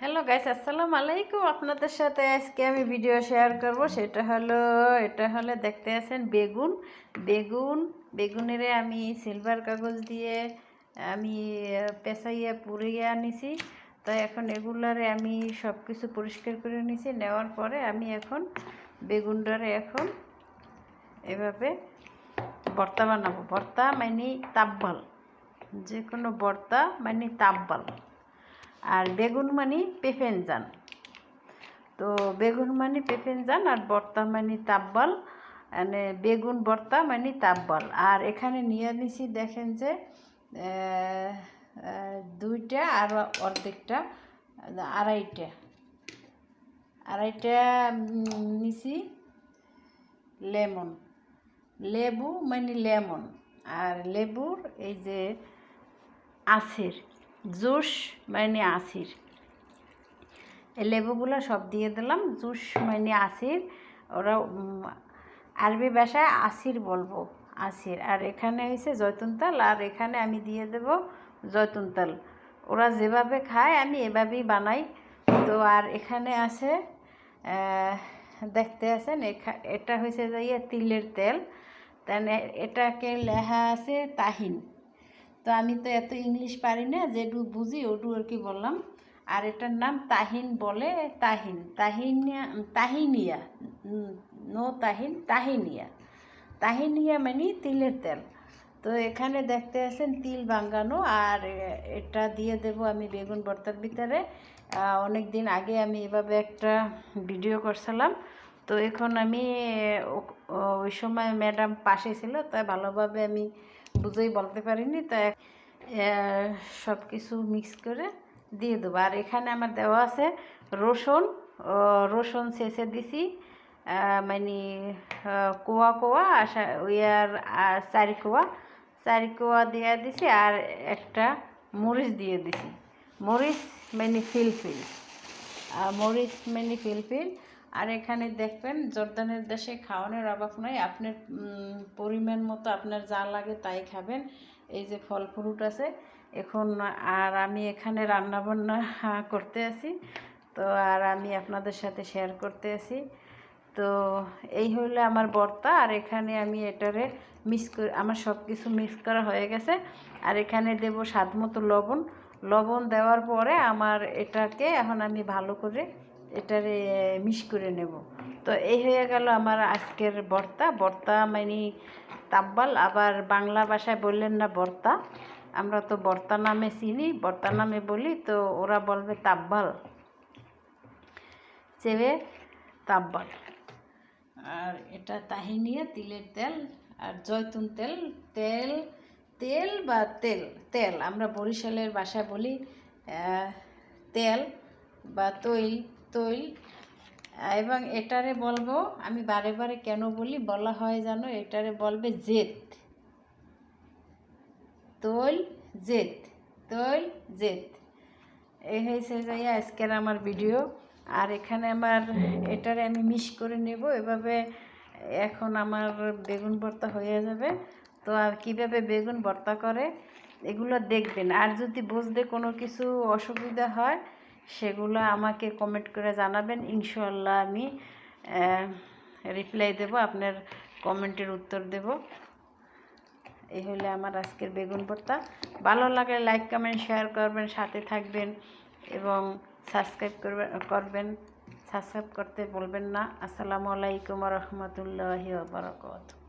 Hello guys, আসসালামু আলাইকুম। আপনাদের সাথে আজকে আমি ভিডিও শেয়ার করব। এটা হলো দেখতে আছেন বেগুন। বেগুনের আমি সিলভার কাগজ দিয়ে আমি পেঁচাইয়া পুড়িয়ে আনিছি। তো এখন এগুলারে আমি সব কিছু পরিষ্কার করে নিছি। নেওয়ার পরে আমি এখন বেগুনটারে এখন এভাবে ভর্তা বানাবো। ভর্তা মানে তাব্বাল, যে কোনো ভর্তা মানে তাব্বাল। আর বেগুন মানে পেঁপেনজান। তো বেগুন মানে পেঁপেনজান আর ভর্তা মানে তাব্বাল, মানে বেগুন ভর্তা মানে তাব্বাল। আর এখানে নিয়ে নিছি দেখেন যে দুইটা আর অর্ধেকটা আড়াইটা নিছি লেবু মানে লেমন। আর লেবুর এই যে আছির জুস মানে আছির, এই লেবুগুলো সব দিয়ে দিলাম। জুস মানে আছির, ওরা আরবি ভাষায় আছির বলবো, আছির। আর এখানে হয়েছে জয়তুন তেল, আর এখানে আমি দিয়ে দেব জয়তুন তেল। ওরা যেভাবে খায় আমি এভাবেই বানাই। তো আর এখানে আছে দেখতে আছেন, এটা হয়েছে যাইয়া তিলের তেল। তাহলে এটাকে লেখা আছে তাহিন। তো আমি তো এত ইংলিশ পারি না, যেটু বুঝি ওটু আর কি বললাম। আর এটার নাম তাহিন বলে, তাহিনিয়া, নো তাহিন, তাহিনিয়া মানে তিলের তেল। তো এখানে দেখতে আছেন তিল ভাঙ্গানো। আর এটা দিয়ে দেব আমি বেগুন ভর্তার ভিতরে। অনেক দিন আগে আমি এভাবে একটা ভিডিও করছিলাম। তো এখন আমি ওই সময় ম্যাডাম পাশে ছিল, তাই ভালোভাবে আমি বুঝেই বলতে পারিনি। তাই সব কিছু মিক্স করে দিয়ে দেবো। আর এখানে আমার দেওয়া আছে রসুন ছেঁচে দিছি, মানে কোয়া আর চারি কোয়া দিয়ে দিছি। আর একটা মরিচ দিয়ে দিছি, মরিচ মানে ফিলফিল। আর এখানে দেখবেন জর্দানের দেশে খাওয়ানোর অভাব নাই। আপনার পরিমাণ মতো আপনার যা লাগে তাই খাবেন। এই যে ফল ফ্রুট আছে এখন। আর আমি এখানে রান্নাবান্না করতে আছি, তো আর আমি আপনাদের সাথে শেয়ার করতে আছি। তো এই হলো আমার ভর্তা। আর এখানে আমি এটারে মিক্স করে, আমার সব কিছু মিক্স করা হয়ে গেছে। আর এখানে দেব স্বাদ মতো লবণ দেওয়ার পরে আমার এটাকে এখন আমি ভালো করে এটারে মিক্স করে নেব। তো এই হয়ে গেল আমার আজকের ভর্তা মানে তাব্বাল। আবার বাংলা ভাষায় বললেন না ভর্তা, আমরা তো ভর্তা নামে চিনি, ভর্তা নামে বলি। তো ওরা বলবে তাব্বাল, চেবে তাব্বাল। আর এটা তাহিনিয়া তিলের তেল আর জয়তুন তেল আমরা বরিশালের ভাষায় বলি তেল বা তৈল। এবং এটারে বলবো, আমি বারে বারে কেন বলা হয় জানো, এটারে বলবে তৈল জেত। এই হয়েছে যাইয়া আজকের আমার ভিডিও। আর এখানে আমার এটারে আমি মিক্স করে নেব এভাবে। এখন আমার বেগুন ভর্তা হয়ে যাবে। তো আর কীভাবে বেগুন ভর্তা করে এগুলো দেখবেন। আর যদি বুঝতে কোনো কিছু অসুবিধা হয় সেগুলো আমাকে কমেন্ট করে জানাবেন। ইনশাআল্লাহ আমি রিপ্লাই দেব, আপনার কমেন্টের উত্তর দেব। এই হলো আমার আজকের বেগুন ভর্তা। ভালো লাগলে লাইক কমেন্ট শেয়ার করবেন, সাথে থাকবেন এবং সাবস্ক্রাইব সাবস্ক্রাইব করতে বলবেন না। আসসালামু আলাইকুম ওয়া রাহমাতুল্লাহি ওয়া বারাকাতুহু।